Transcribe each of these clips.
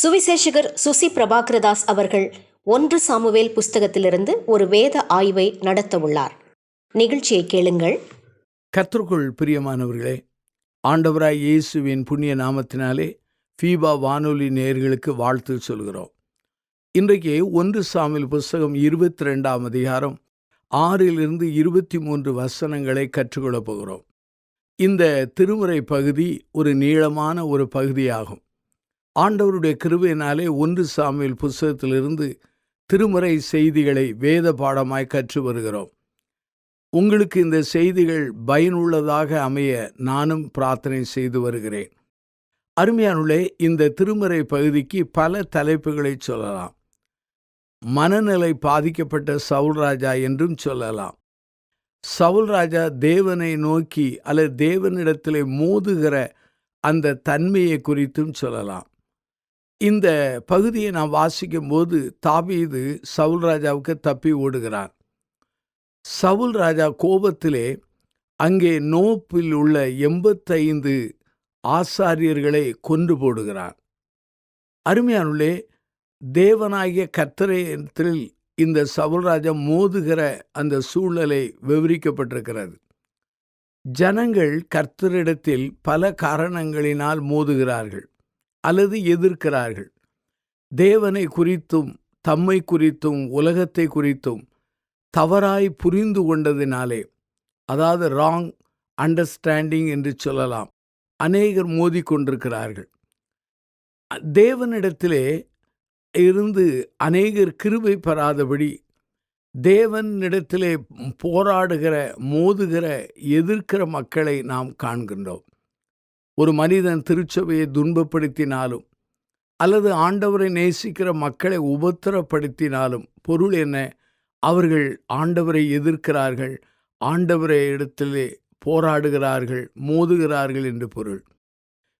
சுவிசேஷகர் சுசி பிரபாகரதாஸ் அவர்கள் 1 சாமுவேல் புஸ்தகத்திலிருந்து ஒரு வேத ஆய்வை நடத்த உள்ளார். நிகழ்ச்சியை கேளுங்கள். கர்த்தருக்குள் பிரியமானவர்களே, ஆண்டவராய் இயேசுவின் புண்ணிய நாமத்தினாலே ஃபீபா வானொலி நேயர்களுக்கு வாழ்த்து சொல்கிறோம். இன்றைக்கு 1 சாமுவேல் புஸ்தகம் 22ஆம் அதிகாரம் 6 23 வசனங்களை கற்றுக்கொள்ளப் போகிறோம். இந்த திருமுறை பகுதி ஒரு நீளமான ஒரு பகுதியாகும். ஆண்டவருடைய கிருபையினாலே 1 சாமுவேல் புஸ்தகத்திலிருந்து திருமுறை செய்திகளை வேத பாடமாய் கற்று வருகிறோம். உங்களுக்கு இந்த செய்திகள் பயனுள்ளதாக அமைய நானும் பிரார்த்தனை செய்து வருகிறேன். அருமையானுள்ளே, இந்த திருமுறை பகுதிக்கு பல தலைப்புகளை சொல்லலாம். மனநிலை பாதிக்கப்பட்ட சவுல் ராஜா என்றும் சொல்லலாம். சவுல் ராஜா தேவனை நோக்கி அல்லது தேவனிடத்திலே மோதுகிற அந்த தன்மையை குறித்தும் சொல்லலாம். இந்த பகுதியை நாம் வாசிக்கும் போது தாவீது சவுல் ராஜாவுக்கு தப்பி ஓடுகிறான். சவுல் ராஜா கோபத்திலே அங்கே நோப்பில் உள்ள 85 ஆசாரியர்களை கொன்று போடுகிறான். அருமையானுள்ளே, தேவனாகிய கர்த்தரிடத்தில் இந்த சவுல் ராஜா மோதுகிற அந்த சூழ்நிலை விவரிக்கப்பட்டிருக்கிறது. ஜனங்கள் கர்த்தரிடத்தில் பல காரணங்களினால் மோதுகிறார்கள் அல்லது எதிர்க்கிறார்கள். தேவனை குறித்தும் தம்மை குறித்தும் உலகத்தை குறித்தும் தவறாய் புரிந்து கொண்டதினாலே, அதாவது ராங் அண்டர்ஸ்டாண்டிங் என்று சொல்லலாம், அநேகர் மோதிக்கொண்டிருக்கிறார்கள். தேவனிடத்திலே இருந்து அநேகர் கிருபை பெறாதபடி தேவனிடத்திலே போராடுகிற, மோதுகிற, எதிர்க்கிற மக்களை நாம் காண்கின்றோம். ஒரு மனிதன் திருச்சபையை துன்பப்படுத்தினாலும் அல்லது ஆண்டவரை நேசிக்கிற மக்களை உபத்திரப்படுத்தினாலும் பொருள் என்ன? அவர்கள் ஆண்டவரை எதிர்க்கிறார்கள், ஆண்டவரை இடத்திலே போராடுகிறார்கள், மோதுகிறார்கள் என்று பொருள்.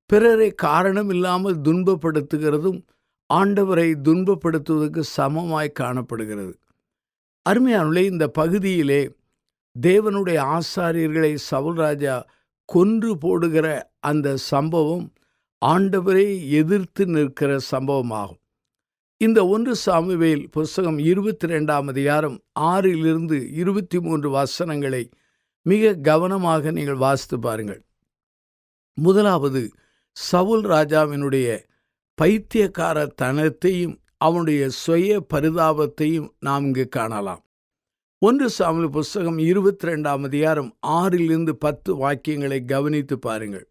பிறரை காரணம் இல்லாமல் துன்பப்படுத்துகிறதும் ஆண்டவரை துன்பப்படுத்துவதற்கு சமமாய் காணப்படுகிறது. அருமையானுள்ளே, இந்த பகுதியிலே தேவனுடைய ஆசாரியர்களை சவுல் ராஜா கொன்று போடுகிற அந்த சம்பவம் ஆண்டவரை எதிர்த்து நிற்கிற சம்பவமாகும். இந்த 1 சாமுவேல் புஸ்தகம் 22ஆம் அதிகாரம் 6 23 வசனங்களை மிக கவனமாக நீங்கள் வாசித்து பாருங்கள். முதலாவது, சவுல் ராஜாவினுடைய பைத்தியக்காரத்தனத்தையும் அவனுடைய சுய பரிதாபத்தையும் நாம் இங்கு காணலாம். 1 சாமுவேல் புஸ்தகம் 22ஆம் அதிகாரம் 6 10 வாக்கியங்களை கவனித்து பாருங்கள்.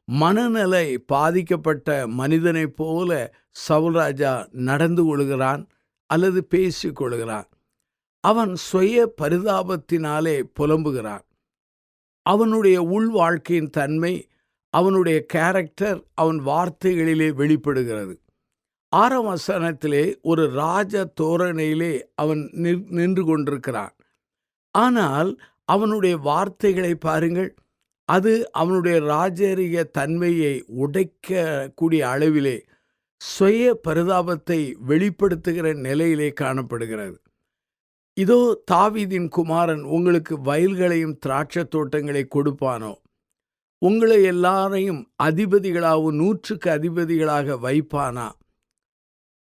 மனநிலை பாதிக்கப்பட்ட மனிதனைப் போல சவுல் ராஜா நடந்து கொள்கிறான் அல்லது பேசிக் கொள்கிறான். அவன் சுய பரிதாபத்தினாலே புலம்புகிறான். அவனுடைய உள் வாழ்க்கையின் தன்மை, அவனுடைய கேரக்டர் அவன் வார்த்தைகளிலே வெளிப்படுகிறது. 6ஆம் வசனத்திலே ஒரு ராஜ தோரணையிலே அவன் நின்று கொண்டிருக்கிறான். ஆனால் அவனுடைய வார்த்தைகளை பாருங்கள், அது அவனுடைய ராஜரீக தன்மையை உடைக்கக்கூடிய அளவிலே சுய பரிதாபத்தை வெளிப்படுத்துகிற நிலையிலே காணப்படுகிறது. இதோ தாவீதின் குமாரன் உங்களுக்கு வயல்களையும் திராட்சை தோட்டங்களை கொடுப்பானோ, உங்களை எல்லாரையும் அதிபதிகளாகவும் 100க்கு அதிபதிகளாக வைப்பானா,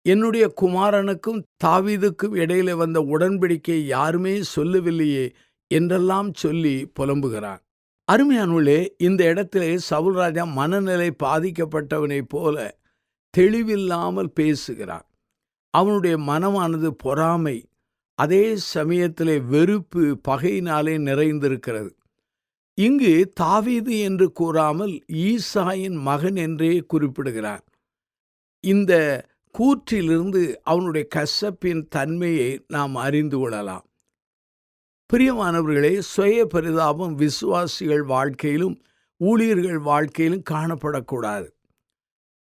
என்னுடைய குமாரனுக்கும் தாவீதுக்கும் இடையிலே வந்த உடன்படிக்கை யாருமே சொல்லவில்லையே என்றெல்லாம் சொல்லி புலம்புகிறான். அருமையானுள்ளே, இந்த இடத்திலே சவுல் ராஜா மனநிலை பாதிக்கப்பட்டவனைப் போல தெளிவில்லாமல் பேசுகிறான். அவனுடைய மனமானது பொறாமை, அதே சமயத்திலே வெறுப்பு, பகையினாலே நிறைந்திருக்கிறது. இங்கு தாவீது என்று கூறாமல் ஈசாயின் மகன் என்றே குறிப்பிடுகிறான். இந்த கூற்றிலிருந்து அவனுடைய கசப்பின் தன்மையை நாம் அறிந்து கொள்ளலாம். பிரியமானவர்களே, சுய பரிதாபம் விசுவாசிகள் வாழ்க்கையிலும் ஊழியர்கள் வாழ்க்கையிலும் காணப்படக்கூடாது.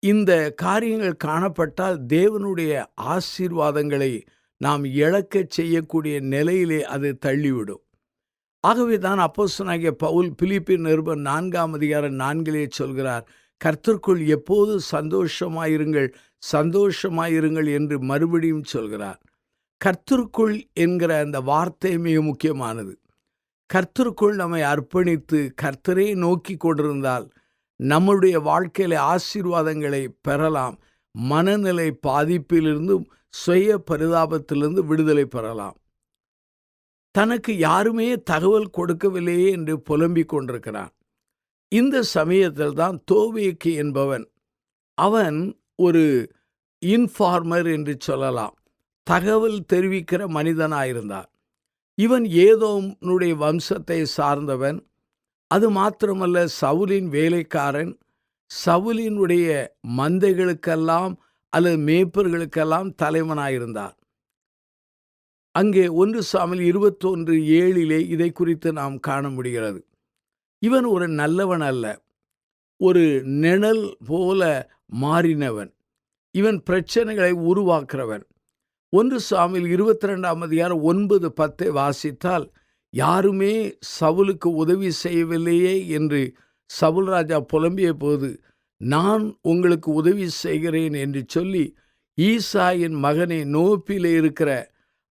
இந்த காரியங்கள் காணப்பட்டால் தேவனுடைய ஆசீர்வாதங்களை நாம் இழக்கச் செய்யக்கூடிய நிலையிலே அது தள்ளிவிடும். ஆகவே தான் அப்போஸ்தலனாகிய பவுல் பிலிப்பியர் நிருபம் 4ஆம் அதிகாரம் 4 சொல்கிறார், கர்த்தருக்குள் எப்போது சந்தோஷமாயிருங்கள் என்று மறுபடியும் சொல்கிறார். கர்த்தருக்குள் என்கிற அந்த வார்த்தை மிக முக்கியமானது. கர்த்தருக்குள் நம்மை அர்ப்பணித்து கர்த்தரே நோக்கி கொண்டிருந்தால் நம்முடைய வாழ்க்கையில ஆசீர்வாதங்களை பெறலாம். மனநிலை பாதிப்பிலிருந்தும் சுய பரிதாபத்திலிருந்து விடுதலை பெறலாம். தனக்கு யாருமே தகவல் கொடுக்கவில்லையே என்று புலம்பிக் கொண்டிருக்கிறான். இந்த சமயத்தில் தான் தோவேக்கு என்பவன், அவன் ஒரு இன்ஃபார்மர் என்று சொல்லலாம், தகவல் தெரிவிக்கிற மனிதனாயிருந்தான். இவன் ஏதோமுடைய வம்சத்தை சார்ந்தவன். அது மாத்திரமல்ல, சவுலின் வேலைக்காரன். சவுலினுடைய மந்தைகளுக்கெல்லாம் அல்லது மேய்ப்பர்களுக்கெல்லாம் தலைவனாயிருந்தான். அங்கே 1 சாமுவேல் 21:7 இதை குறித்து நாம் காண முடிகிறது. இவன் ஒரு நல்லவன் அல்ல, ஒரு நிழல் போல மாறினவன். இவன் பிரச்சனைகளை உருவாக்குறவன். 1 சாமுவேல் 22:9-10 வாசித்தால், யாருமே சவுலுக்கு உதவி செய்யவில்லையே என்று சவுல் ராஜா புலம்பிய போது, நான் உங்களுக்கு உதவி செய்கிறேன் என்று சொல்லி ஈசாயின் மகனை நோப்பிலே இருக்கிற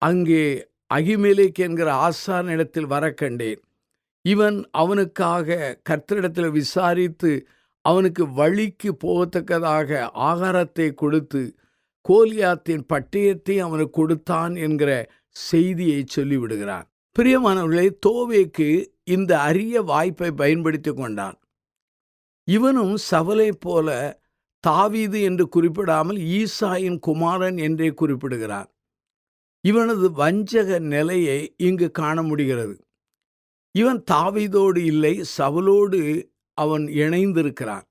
அங்கே அகிமெலேக் என்கிற ஆசானிடத்தில் வர கண்டேன். இவன் அவனுக்காக கர்த்தரிடத்தில் விசாரித்து அவனுக்கு வழிக்கு போகத்தக்கதாக ஆகாரத்தை கொடுத்து கோலியாத்தின் பட்டயத்தை அவனுக்கு கொடுத்தான் என்கிற செய்தியை சொல்லிவிடுகிறான். பிரியமானவர்களே, தோவேக்கு இந்த அரிய வாய்ப்பை பயன்படுத்தி கொண்டான். இவனும் சவுலை போல தாவீது என்று குறிப்பிடாமல் ஈசாயின் குமாரன் என்றே குறிப்பிடுகிறான். இவனது வஞ்சக நிலையை இங்கு காண முடிகிறது. இவன் தாவீதோடு இல்லை, சவுலோடு அவன் இணைந்திருக்கிறான்.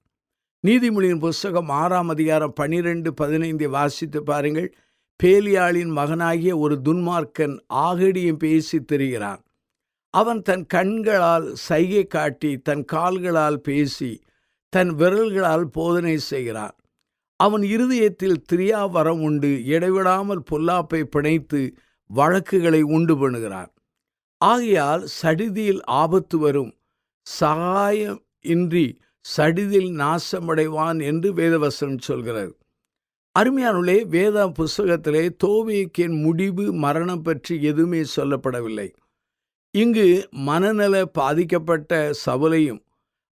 நீதிமொழியின் புஸ்தகம் 6:12-15 வாசித்து பாருங்கள். பேலியாளின் மகனாகிய ஒரு துன்மார்க்கன் ஆகடியும் பேசி திரிகிறான். அவன் தன் கண்களால் சைகை காட்டி, தன் கால்களால் பேசி, தன் விரல்களால் போதனை செய்கிறான். அவன் இருதயத்தில் திரியாவரம் உண்டு, இடைவிடாமல் பொல்லாப்பை பிணைத்து வழக்குகளை உண்டு பண்ணுகிறான். ஆகையால் சடிதியில் ஆபத்து வரும், சகாயம் இன்றி சடிதில் நாசமடைவான் என்று வேதவசனம் சொல்கிறது. அருமையானுள்ளே, வேத புஸ்தகத்திலே தோவேக்கின் முடிவு, மரணம் பற்றி எதுவுமே சொல்லப்படவில்லை. இங்கு மனநல பாதிக்கப்பட்ட சவுலையும்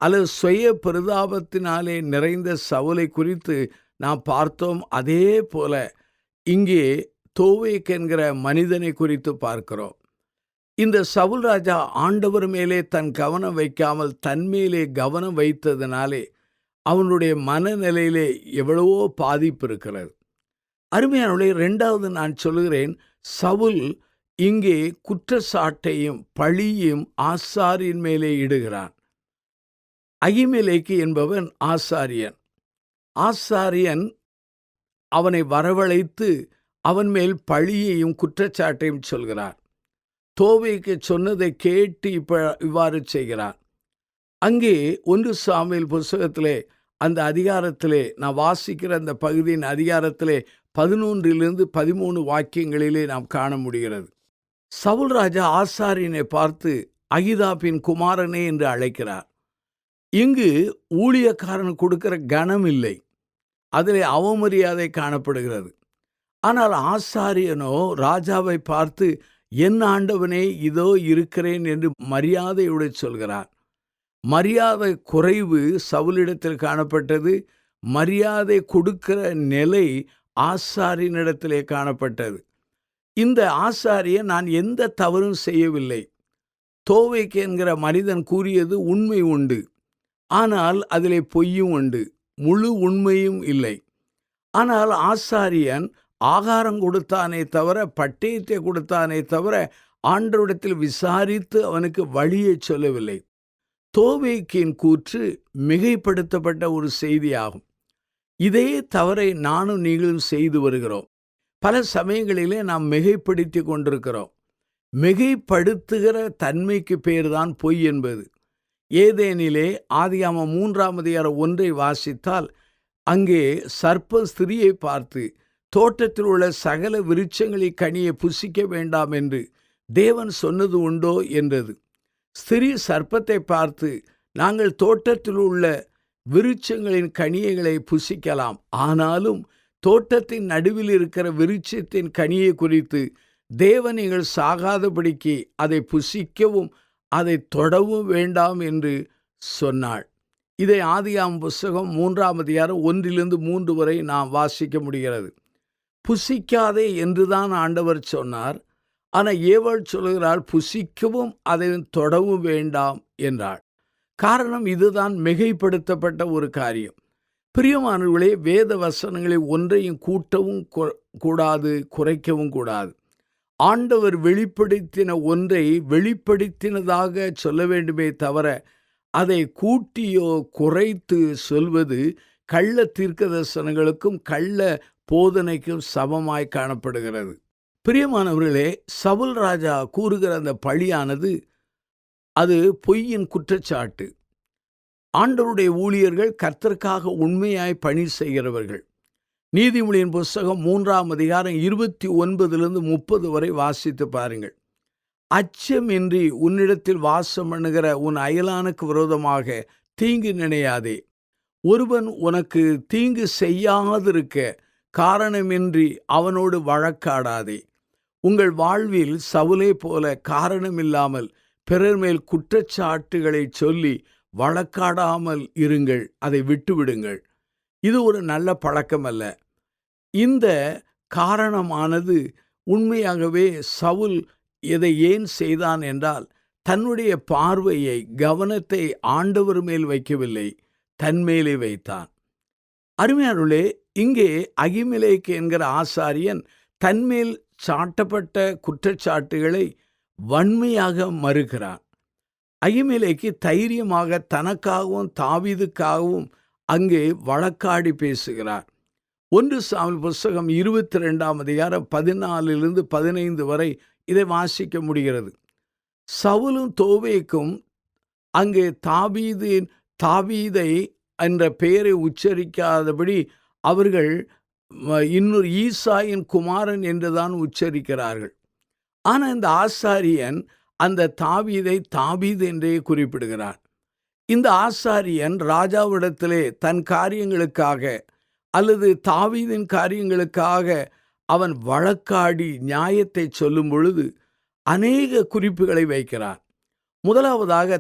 அல்லது சுய பிரதாபத்தினாலே நிறைந்த சவுலை குறித்து நாம் பார்த்தோம். அதே போல இங்கே தோவேக் என்கிற மனிதனை குறித்து பார்க்கிறோம். இந்த சவுல் ராஜா ஆண்டவர் மேலே தன் கவனம் வைக்காமல் தன் மேலே கவனம் வைத்ததினாலே அவனுடைய மனநிலையிலே எவ்வளவோ பாதிப்பு இருக்கிறது. அருமையானவர்களே, 2வது நான் சொல்லுகிறேன், சவுல் இங்கே குற்றச்சாட்டையும் பழியும் ஆசாரியின் மேலே இடுகிறான். அகிமெலேக்கு என்பவன் ஆசாரியன். ஆசாரியன் அவனை வரவழைத்து அவன் மேல் பழியையும் குற்றச்சாட்டையும் சொல்கிறார். தோவேக்கு சொன்னதை கேட்டு இவ்வாறு செய்கிறான். அங்கே 1 சாமுவேல் புஸ்தகத்திலே அந்த அதிகாரத்திலே நான் வாசிக்கிற அந்த பகுதியின் அதிகாரத்திலே 11-13 வாக்கியங்களிலே நாம் காண முடிகிறது. சவுல் ராஜா ஆசாரியனை பார்த்து அகிதாபின் குமாரனே என்று அழைக்கிறார். இங்கு ஊழியக்காரன் கொடுக்கிற கனம் இல்லை, அதிலே அவமரியாதை காணப்படுகிறது. ஆனால் ஆசாரியனோ ராஜாவை பார்த்து, என் ஆண்டவனே இதோ இருக்கிறேன் என்று மரியாதையோடு சொல்கிறார். மரியாதை குறைவு சவுலிடத்தில் காணப்பட்டது. மரியாதை கொடுக்கிற நிலை ஆசாரியனிடத்திலே காணப்பட்டது. இந்த ஆசாரியன் நான் எந்த தவறும் செய்யவில்லை, தோவேக்கு என்கிற மனிதன் கூறியது உண்மை உண்டு, ஆனால் அதிலே பொய்யும் உண்டு, முழு உண்மையும் இல்லை. ஆனால் ஆசாரியன் ஆகாரம் கொடுத்தானே தவிர, பட்டயத்தை கொடுத்தானே தவிர, ஆண்டவரிடத்தில் விசாரித்து அவனுக்கு வழியை சொல்லவில்லை. தோவேக்கின் கூற்று மிகைப்படுத்தப்பட்ட ஒரு செய்தியாகும். இதே தவறை நானும் நீங்களும் செய்து வருகிறோம். பல சமயங்களிலே நாம் மிகைப்படுத்தி கொண்டிருக்கிறோம். மிகைப்படுத்துகிற தன்மைக்கு பேர்தான் பொய் என்பது. ஏதேனிலே ஆதியாகமம் 3:1 வாசித்தால், அங்கே சர்ப்பம் ஸ்திரியை பார்த்து, தோட்டத்தில் உள்ள சகல விருட்சங்களின் கனியை புசிக்க வேண்டாம் என்று தேவன் சொன்னது உண்டோ என்றது. ஸ்திரீ சர்ப்பத்தை பார்த்து, நாங்கள் தோட்டத்தில் உள்ள விருட்சங்களின் கனிகளை புசிக்கலாம், ஆனாலும் தோட்டத்தின் நடுவில் இருக்கிற விருட்சத்தின் கனியை குறித்து தேவன் நீங்கள் சாகாதபடிக்கு அதை புசிக்கவும் அதை தொடவும் வேண்டாம் என்று சொன்னாள். இதை ஆதியாகமம் புஸ்தகம் 3ஆம் அதிகாரம் 1-3 வரை நாம் வாசிக்க முடிகிறது. புசிக்காதே என்றுதான் ஆண்டவர் சொன்னார். ஆனால் ஏவாள் சொல்கிறாள், புசிக்கவும் அதை தொடவும் வேண்டாம் என்றாள். காரணம், இதுதான் மிகைப்படுத்தப்பட்ட ஒரு காரியம். பிரியமானவர்களே, வேத வசனங்களை ஒன்றையும் கூட்டவும் கூடாது, குறைக்கவும் கூடாது. ஆண்டவர் வெளிப்படுத்தின ஒன்றை வெளிப்படுத்தினதாக சொல்ல வேண்டுமே தவிர அதை கூட்டியோ குறைத்து சொல்வது கள்ள தீர்க்கதரிசனங்களுக்கும் கள்ள போதனைக்கும் சமமாய் காணப்படுகிறது. பிரியமானவர்களே, சவுல் ராஜா கூறுகிற அந்த பழியானது அது பொய்யின் குற்றச்சாட்டு. ஆண்டவருடைய ஊழியர்கள் கர்த்தருக்காக உண்மையாய் பணி செய்கிறவர்கள். நீதிமொழியின் புஸ்தகம் 3ஆம் அதிகாரம் 29-30 வரை வாசித்து பாருங்கள். அச்சமின்றி உன்னிடத்தில் வாசம் பண்ணுகிற உன் அயலானுக்கு விரோதமாக தீங்கு நினையாதே. ஒருவன் உனக்கு தீங்கு செய்யாதிருக்க காரணமின்றி அவனோடு வழக்காடாதே. உங்கள் வாழ்வில் சவுலே போல காரணமில்லாமல் பிறர் மேல் குற்றச்சாட்டுகளை சொல்லி வழக்காடாமல் இருங்கள், அதை விட்டுவிடுங்கள். இது ஒரு நல்ல பழக்கம் அல்ல. இந்த காரணமானது உண்மையாகவே சவுல் இதை ஏன் செய்தான் என்றால், தன்னுடைய பார்வையை, கவனத்தை ஆண்டவர் மேல் வைக்கவில்லை, தன்மேலே வைத்தான். அருமையானவர்களே, இங்கே அகிமெலேக்கு என்கிற ஆசாரியன் தன்மேல் சாட்டப்பட்ட குற்றச்சாட்டுகளை வன்மையாக மறுக்கிறான். அகிமெலேக்கு தைரியமாக தனக்காகவும் தாவீதுக்காகவும் அங்கே வழக்காடி பேசுகிறார். 1 சாமுவேல் புஸ்தகம் 22ஆம் அதிகாரம் 14-15 வரை இதை வாசிக்க முடிகிறது. சவுலும் தோவேக்கும் அங்கே தாவீதை என்ற பெயரை உச்சரிக்காதபடி அவர்கள் இன்னொரு ஈசாயின் குமாரன் என்றுதான் உச்சரிக்கிறார்கள். ஆனால் இந்த ஆசாரியன் அந்த தாவீது என்றே குறிப்பிடுகிறார். இந்த ஆசாரியன் ராஜாவிடத்திலே தன் காரியங்களுக்காக அல்லது தாவீதின் காரியங்களுக்காக அவன் வழக்காடி நியாயத்தை சொல்லும் பொழுது அநேக குறிப்புகளை வைக்கிறார். முதலாவதாக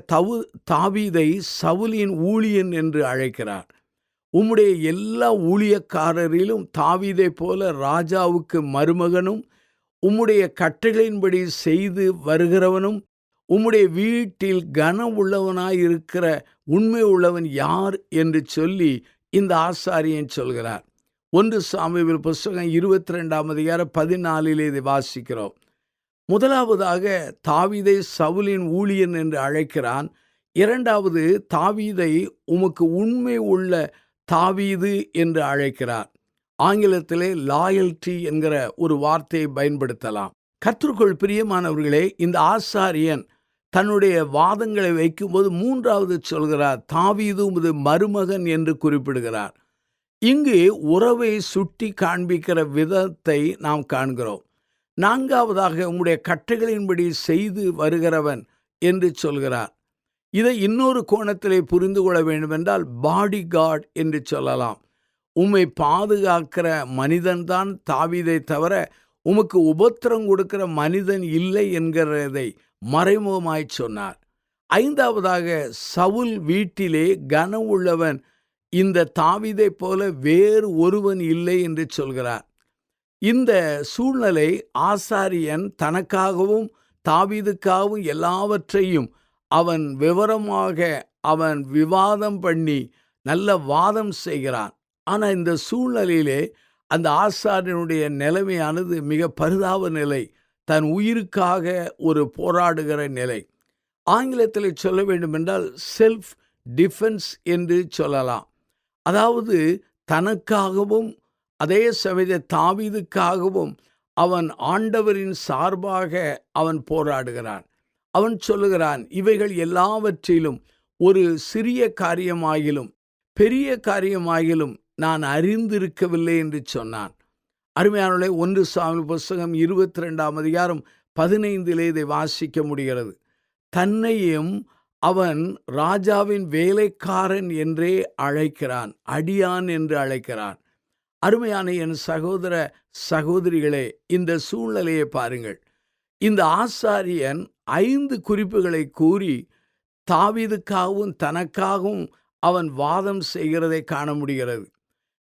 தாவீதை சவுலின் ஊழியன் என்று அழைக்கிறார். உம்முடைய எல்லா ஊழியக்காரரிலும் தாவீதை போல ராஜாவுக்கு மருமகனும் உம்முடைய கட்டளையின்படி செய்து வருகிறவனும் உம்முடைய வீட்டில் கனம் உள்ளவனாயிருக்கிற உண்மை உள்ளவன் யார் என்று சொல்லி இந்த ஆசாரியன் சொல்கிறார். 1 சாமுவேல் புஸ்தகம் 22ஆம் அதிகாரம் 14 இதை வாசிக்கிறோம். முதலாவதாக தாவீதை சவுலின் ஊழியன் என்று அழைக்கிறான். இரண்டாவது, தாவீதை உமக்கு உண்மை உள்ள தாவீது என்று அழைக்கிறார். ஆங்கிலத்திலே லாயல்டி என்கிற ஒரு வார்த்தையை பயன்படுத்தலாம். கர்த்தருக்குள் பிரியமானவர்களே, இந்த ஆசாரியன் தன்னுடைய வாதங்களை வைக்கும்போது மூன்றாவது சொல்கிறார், தாவீது உமது மருமகன் என்று குறிப்பிடுகிறார். இங்கு உறவை சுட்டி காண்பிக்கிற விதத்தை நாம் காண்கிறோம். நான்காவதாக உம்முடைய கட்டளையின்படி செய்து வருகிறவன் என்று சொல்கிறார். இதை இன்னொரு கோணத்திலே புரிந்து கொள்ள வேண்டுமென்றால் பாடி கார்டு என்று சொல்லலாம். உம்மை பாதுகாக்கிற மனிதன்தான் தாவீதை தவிர உமக்கு உபத்திரம் கொடுக்கிற மனிதன் இல்லை என்கிறதை மறைமுகமாய் சொன்னார். ஐந்தாவதாக, சவுல் வீட்டிலே கனம் உள்ளவன் இந்த தாவீதை போல வேறு ஒருவன் இல்லை என்று சொல்கிறார். இந்த சூழ்நிலை ஆசாரியன் தனக்காகவும் தாவீதுக்காகவும் எல்லாவற்றையும் அவன் விவரமாக விவாதம் பண்ணி நல்ல வாதம் செய்கிறான். ஆனால் இந்த சூழ்நிலையிலே அந்த ஆசாரியனுடைய நிலைமையானது மிக பரிதாப நிலை, தன் உயிருக்காக ஒரு போராடுகிற நிலை. ஆங்கிலத்தில் சொல்ல வேண்டுமென்றால் செல்ஃப் டிஃபென்ஸ் என்று சொல்லலாம். அதாவது தனக்காகவும் அதே சமயத்தில் தாவீதுக்காகவும் அவன் ஆண்டவரின் சார்பாக அவன் போராடுகிறான். அவன் சொல்லுகிறான், இவைகள் எல்லாவற்றிலும் ஒரு சிறிய காரியமாகிலும் பெரிய காரியமாகிலும் நான் அறிந்திருக்கவில்லை என்று சொன்னான். அருமையானவர்களே, 1 சாமுவேல் புஸ்தகம் 22ஆம் அதிகாரம் 15 இதை வாசிக்க முடிகிறது. தன்னையும் அவன் ராஜாவின் வேலைக்காரன் என்றே அழைக்கிறான், அடியான் என்று அழைக்கிறான். அருமையான என் சகோதர சகோதரிகளே, இந்த சூழ்நிலையை பாருங்கள். இந்த ஆசாரியன் 5 குறிப்புகளை கூறி தாவீதுக்காகவும் தனக்காகவும் அவன் வாதம் செய்கிறதை காண முடிகிறது.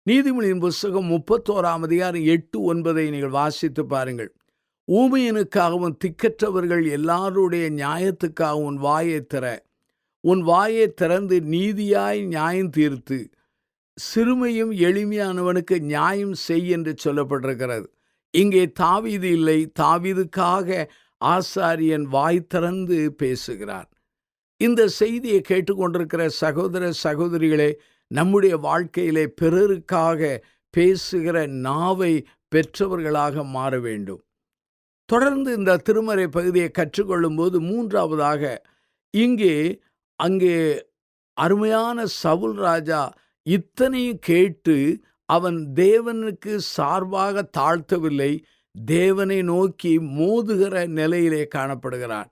நீதிமொழியின் புஸ்தகம் 31ஆம் அதிகாரம் 8-9 நீங்கள் வாசித்து பாருங்கள். ஊமையனுக்காகவும் திக்கற்றவர்கள் எல்லாருடைய நியாயத்துக்காகவும் உன் வாயை திறந்து நீதியாய் நியாயம் தீர்த்து சிறுமையும் எளிமையானவனுக்கு நியாயம் செய் என்று சொல்லப்பட்டிருக்கிறது. இங்கே தாவீது இல்லை. தாவீதுக்காக ஆசாரியன் வாய் திறந்து பேசுகிறார். இந்த செய்தியை கேட்டுக்கொண்டிருக்கிற சகோதர சகோதரிகளே, நம்முடைய வாழ்க்கையிலே பிறருக்காக பேசுகிற நாவை பெற்றவர்களாக மாற வேண்டும். தொடர்ந்து இந்த திருமறை பகுதியை கற்றுக்கொள்ளும் போது மூன்றாவதாக அங்கே அருமையான சவுல் ராஜா இத்தனையும் கேட்டு அவன் தேவனுக்கு சார்பாக தாழ்த்தவில்லை, தேவனை நோக்கி மோதுகிற நிலையிலே காணப்படுகிறான்.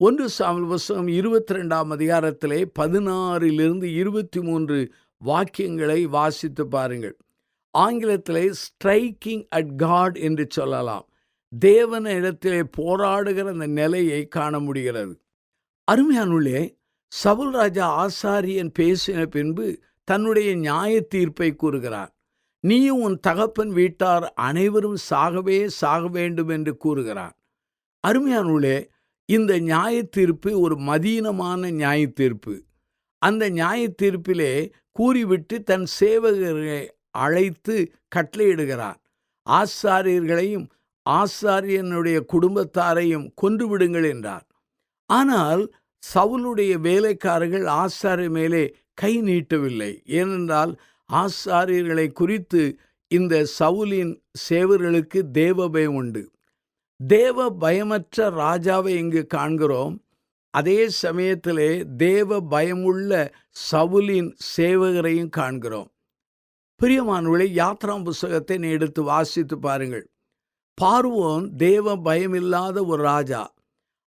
1 சாமுவேல் புஸ்தகம் 22ஆம் அதிகாரத்திலே 16 23 வாக்கியங்களை வாசித்து பாருங்கள். ஆங்கிலத்திலே ஸ்ட்ரைக்கிங் அட் காட் என்று சொல்லலாம். தேவன இடத்திலே போராடுகிற அந்த நிலையை காண முடிகிறது. அருமையானுள்ளே, சவுல் ராஜா ஆசாரியன் பேசின பின்பு தன்னுடைய நியாய தீர்ப்பை கூறுகிறார். நீயும் உன் தகப்பன் வீட்டார் அனைவரும் சாக வேண்டும் என்று கூறுகிறார். அருமையானுள்ளே, இந்த நியாய தீர்ப்பு ஒரு மதீனமான நியாய தீர்ப்பு. அந்த நியாய தீர்ப்பிலே கூறிவிட்டு தன் சேவகரை அழைத்து கட்டளையிடுகிறார். ஆசாரியர்களையும் ஆசாரியனுடைய குடும்பத்தாரையும் கொன்றுவிடுங்கள் என்றார். ஆனால் சவுலுடைய வேலைக்காரர்கள் ஆசாரியர் மேலே கை நீட்டவில்லை. ஏனென்றால் ஆசாரியர்களை குறித்து இந்த சவுலின் சேவர்களுக்கு தேவ பயம் உண்டு. தேவ பயமற்ற ராஜாவை இங்கு காண்கிறோம். அதே சமயத்திலே தேவ பயமுள்ள சவுலின் சேவகரையும் காண்கிறோம். பிரியமானவர்களே, யாத்ராம் புஸ்தகத்தை எடுத்து வாசித்து பாருங்கள். பார்வோன் தேவ பயமில்லாத ஒரு ராஜா.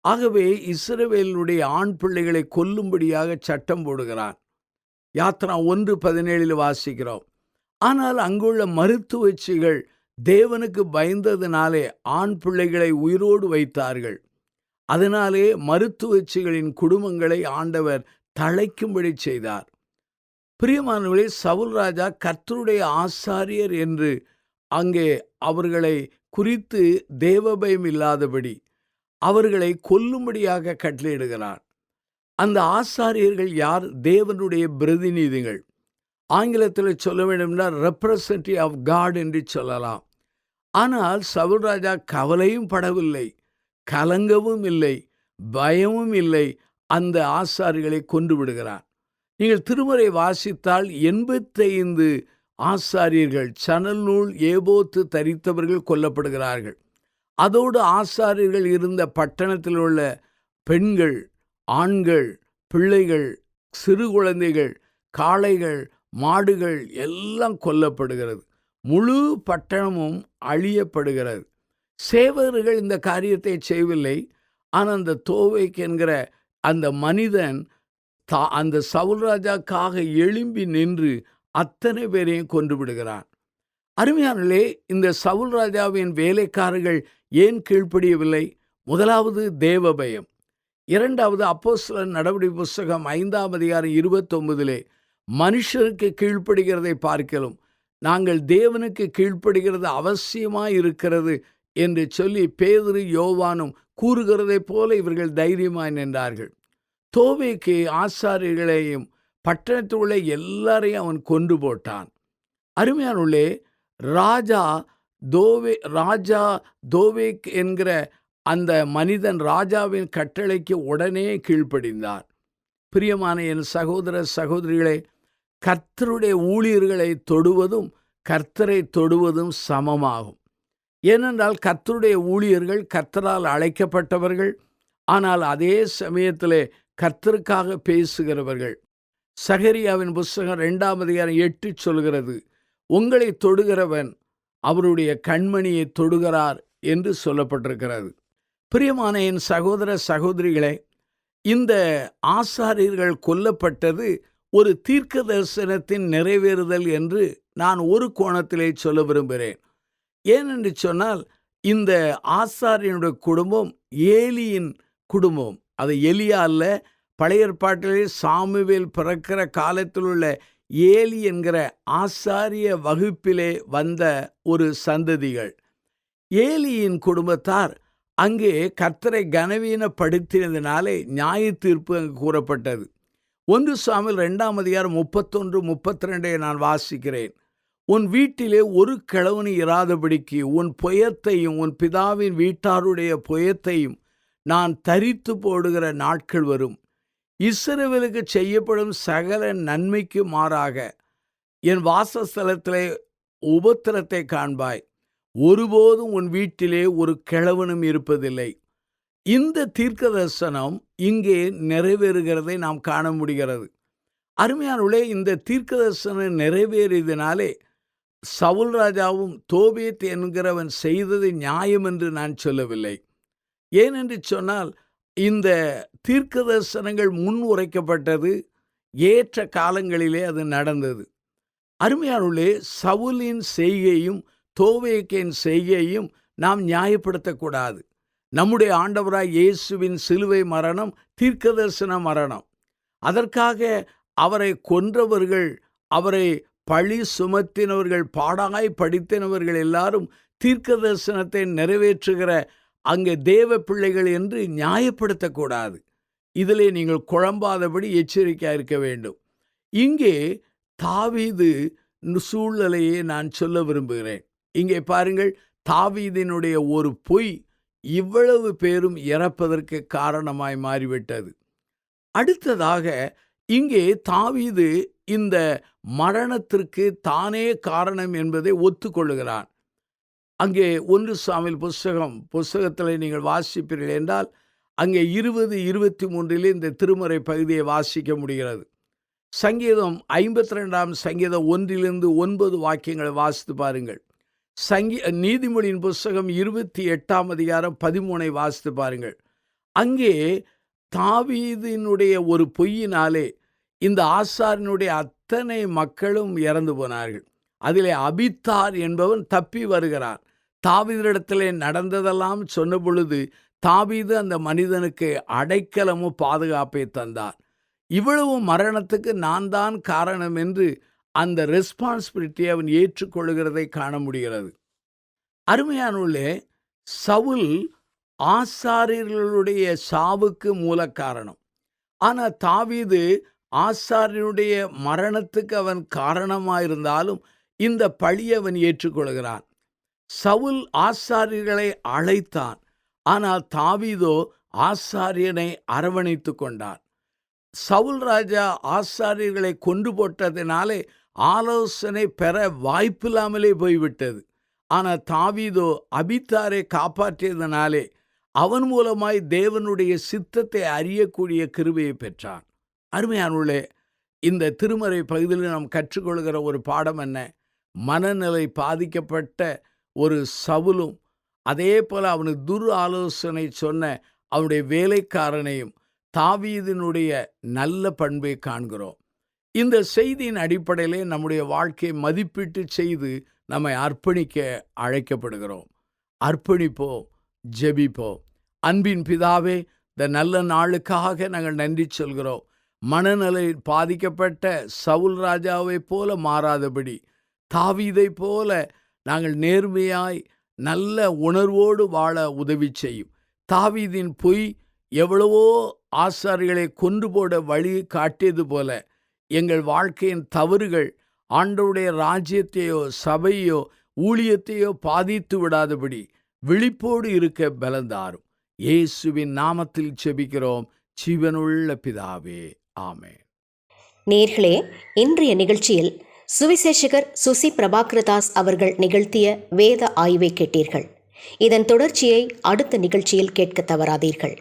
ஆகவே இஸ்ரவேலுடைய ஆண் பிள்ளைகளை கொல்லும்படியாக சட்டம் போடுகிறான். யாத்ரா 1:17 வாசிக்கிறோம். ஆனால் அங்குள்ள மருத்துவச்சிகள் தேவனுக்கு பயந்ததினாலே ஆண் பிள்ளைகளை உயிரோடு வைத்தார்கள். அதனாலே மருத்துவச்சிகளின் குடும்பங்களை ஆண்டவர் தழைக்கும்படி செய்தார். பிரியமானவர்களே, சவுல் ராஜா கர்த்தருடைய ஆசாரியர் என்று அங்கே அவர்களை குறித்து தேவபயம் இல்லாதபடி அவர்களை கொல்லும்படியாக கட்டளையிடுகிறார். அந்த ஆசாரியர்கள் யார்? தேவனுடைய பிரதிநிதிகள். ஆங்கிலத்தில் சொல்ல வேண்டும்னா ரெப்ரசன்டேட்டிவ் ஆஃப் காட் என்று சொல்லலாம். ஆனால் சவுல் ராஜா கவலையும் படவில்லை, கலங்கவும் இல்லை, பயமும் இல்லை. அந்த ஆசாரிகளை கொன்று விடுகிறார். நீங்கள் திருமறை வாசித்தால் 85 ஆசாரியர்கள், சணல் நூல் ஏபோத்து தரித்தவர்கள் கொல்லப்படுகிறார்கள். அதோடு ஆசாரியர்கள் இருந்த பட்டணத்தில் உள்ள பெண்கள், ஆண்கள், பிள்ளைகள், சிறு குழந்தைகள், காளைகள், மாடுகள் எல்லாம் கொல்லப்படுகிறது. முழு பட்டணமும் அழியப்படுகிறது. சேவகர்கள் இந்த காரியத்தை செய்யவில்லை. ஆனால் அந்த தோவேக் என்கிற அந்த மனிதன் அந்த சவுல் ராஜாக்காக எழும்பி நின்று அத்தனை பேரையும் கொன்று விடுகிறான். அருமையானே, இந்த சவுல் ராஜாவின் வேலைக்காரர்கள் ஏன் கீழ்ப்படியவில்லை? முதலாவது தேவபயம். இரண்டாவது அப்போஸ்தலர் நடவடிக்கை புஸ்தகம் 5ஆம் அதிகாரம் 29 மனுஷருக்கு கீழ்ப்படுகிறதை பார்க்கலாம், நாங்கள் தேவனுக்கு கீழ்ப்படுகிறது அவசியமாய் இருக்கிறது என்று சொல்லி பேதுரு யோவானும் கூறுகிறதை போல இவர்கள் தைரியமாய் நின்றார்கள். தோவேக்கு ஆசாரியர்களையும் பட்டணத்தில் உள்ள எல்லாரையும் அவன் கொன்று போட்டான். அருமையானுள்ளே, ராஜா தோவேக் என்கிற அந்த மனிதன் ராஜாவின் கட்டளைக்கு உடனே கீழ்ப்படிந்தார். பிரியமான என் சகோதர சகோதரிகளே, கர்த்தருடைய ஊழியர்களை தொடுவதும் கர்த்தரை தொடுவதும் சமமாகும். ஏனென்றால் கர்த்தருடைய ஊழியர்கள் கர்த்தரால் அழைக்கப்பட்டவர்கள். ஆனால் அதே சமயத்திலே கர்த்தருக்காக பேசுகிறவர்கள். சகரியாவின் புஸ்தகம் 2ஆம் அதிகாரம் 8 சொல்கிறது, உங்களை தொடுகிறவன் அவருடைய கண்மணியை தொடுகிறார் என்று சொல்லப்பட்டிருக்கிறது. பிரியமான என் சகோதர சகோதரிகளே, இந்த ஆசாரியர்கள் கொல்லப்பட்டது ஒரு தீர்க்க தரிசனத்தின் நிறைவேறுதல் என்று நான் ஒரு கோணத்திலே சொல்ல விரும்புகிறேன். ஏனென்று சொன்னால், இந்த ஆசாரியனுடைய குடும்பம் ஏலியின் குடும்பம். அது எலியா அல்ல, பழைய ஏற்பாட்டிலே சாமுவேல் பிறக்கிற காலத்தில் உள்ள ஏலி என்கிற ஆசாரிய வகுப்பிலே வந்த ஒரு சந்ததிகள். ஏலியின் குடும்பத்தார் அங்கே கர்த்தரை கனவீனப்படுத்தினதினாலே நியாய தீர்ப்பு அங்கு கூறப்பட்டது. 1 சாமுவேல் 2:31-32 நான் வாசிக்கிறேன். உன் வீட்டிலே ஒரு கிழவனு இராதபடிக்கு உன் புயத்தையும் உன் பிதாவின் வீட்டாருடைய புயத்தையும் நான் தரித்து போடுகிற நாட்கள் வரும். இஸ்ரவேலுக்கு செய்யப்படும் சகல நன்மைக்கு மாறாக என் வாசஸ்தலத்திலே உபத்திரத்தை காண்பாய். ஒருபோதும் உன் வீட்டிலே ஒரு கிழவனும் இருப்பதில்லை. இந்த தீர்க்க தரிசனம் இங்கே நிறைவேறுகிறதை நாம் காண முடிகிறது. அருமையானவர்களே, இந்த தீர்க்க தரிசனம் நிறைவேறியதினாலே சவுல் ராஜாவும் தோபித் என்கிறவன் செய்தது நியாயம் என்று நான் சொல்லவில்லை. ஏனென்று சொன்னால், இந்த தீர்க்க தரிசனங்கள் முன் உரைக்கப்பட்டது, ஏற்ற காலங்களிலே அது நடந்தது. அருமையானவர்களே, சவுலின் செய்கையும் தோவேக்கின் செய்கையும் நாம் நியாயப்படுத்தக்கூடாது. நம்முடைய ஆண்டவராய் இயேசுவின் சிலுவை மரணம் தீர்க்கதரிசன மரணம். அதற்காக அவரை கொன்றவர்கள், அவரை பழி சுமத்தினவர்கள், பாடாய் படித்தினவர்கள் எல்லாரும் தீர்க்க தரிசனத்தை நிறைவேற்றுகிற அங்கே தேவ பிள்ளைகள் என்று நியாயப்படுத்தக்கூடாது. இதிலே நீங்கள் குழம்பாதபடி எச்சரிக்கையாக இருக்க வேண்டும். இங்கே தாவீது சூழ்நிலையை நான் சொல்ல விரும்புகிறேன். இங்கே பாருங்கள், தாவீதினுடைய ஒரு பொய் இவ்வளவு பேரும் இறப்பதற்கு காரணமாய் மாறிவிட்டது. அடுத்ததாக இங்கே தாவீது இந்த மரணத்திற்கு தானே காரணம் என்பதை ஒத்துக்கொள்ளுகிறான். அங்கே 1 சாமுவேல் புஸ்தகத்தில் நீங்கள் வாசிப்பீர்கள் என்றால் அங்கே 20-23 இந்த திருமறை பகுதியை வாசிக்க முடிகிறது. சங்கீதம் 52 சங்கீதம் 1-9 வாக்கியங்களை வாசித்து பாருங்கள். நீதிமொழியின் புஸ்தகம் 28 13 வாசித்து பாருங்கள். அங்கே தாவீதினுடைய ஒரு பொய்யினாலே இந்த ஆசாரியனுடைய அத்தனை மக்களும் இறந்து போனார்கள். அதிலே அபித்தார் என்பவன் தப்பி வருகிறான். தாவீதிடத்திலே நடந்ததெல்லாம் சொன்ன பொழுது தாவீது அந்த மனிதனுக்கு அடைக்கலமும் பாதுகாப்பை தந்தார். இவ்வளவு மரணத்துக்கு நான் தான் காரணம் என்று அந்த ரெஸ்பான்சிபிலிட்டியை அவன் ஏற்றுக்கொள்கிறதை காண முடிகிறது. அருமையானவர்களே, சவுல் ஆசாரியர்களுடைய சாவுக்கு மூல காரணம். ஆனால் தாவீது ஆசாரியனுடைய மரணத்துக்கு அவன் காரணமாயிருந்தாலும் இந்த பழியை அவன் ஏற்றுக்கொள்கிறான். சவுல் ஆசாரியர்களை அழைத்தான், ஆனால் தாவீதோ ஆசாரியனை அரவணைத்து கொண்டான். சவுல் ராஜா ஆசாரியர்களை கொண்டு போட்டதினாலே ஆலோசனை பெற வாய்ப்பில்லாமலே போய்விட்டது. ஆனால் தாவீதோ அபித்தாரை காப்பாற்றியதனாலே அவன் மூலமாய் தேவனுடைய சித்தத்தை அறியக்கூடிய கிருபையை பெற்றான். அருமையானவர்களே, இந்த திருமறை பகுதியில் நாம் கற்றுக்கொள்கிற ஒரு பாடம் என்ன? மனநிலை பாதிக்கப்பட்ட ஒரு சவுலும் அதே போல் அவனுக்கு துர் ஆலோசனை சொன்ன அவனுடைய வேலைக்காரனையும் தாவீதினுடைய நல்ல பண்பை காண்கிறோம். இந்த செய்தியின் அடிப்படையிலே நம்முடைய வாழ்க்கையை மதிப்பீட்டு செய்து நம்மை அர்ப்பணிக்க அழைக்கப்படுகிறோம். அர்ப்பணிப்போம், ஜெபிப்போம். அன்பின் பிதாவே, இந்த நல்ல நாளுக்காக நாங்கள் நன்றி சொல்கிறோம். மனநிலை பாதிக்கப்பட்ட சவுல் ராஜாவை போல மாறாதபடி தாவீதை போல நாங்கள் நேர்மையாய் நல்ல உணர்வோடு வாழ உதவி செய்யும். தாவீதின் பொய் எவ்வளவோ ஆசாரிகளை கொன்று போட வழி காட்டியது போல எங்கள் வாழ்க்கையின் தவறுகள் ஆண்டவருடைய ராஜ்யத்தையோ சபையோ ஊழியத்தையோ பாதித்து விடாதபடி விழிப்போடு இருக்க பலந்தாரும். இயேசுவின் நாமத்தில் செபிக்கிறோம் ஜீவனுள்ள பிதாவே, ஆமென். நேர்களே, இன்றைய நிகழ்ச்சியில் சுவிசேஷகர் சுசி பிரபாகரதாஸ் அவர்கள் நிகழ்த்திய வேத ஆய்வை கேட்டீர்கள். இதன் தொடர்ச்சியை அடுத்த நிகழ்ச்சியில் கேட்க தவறாதீர்கள்.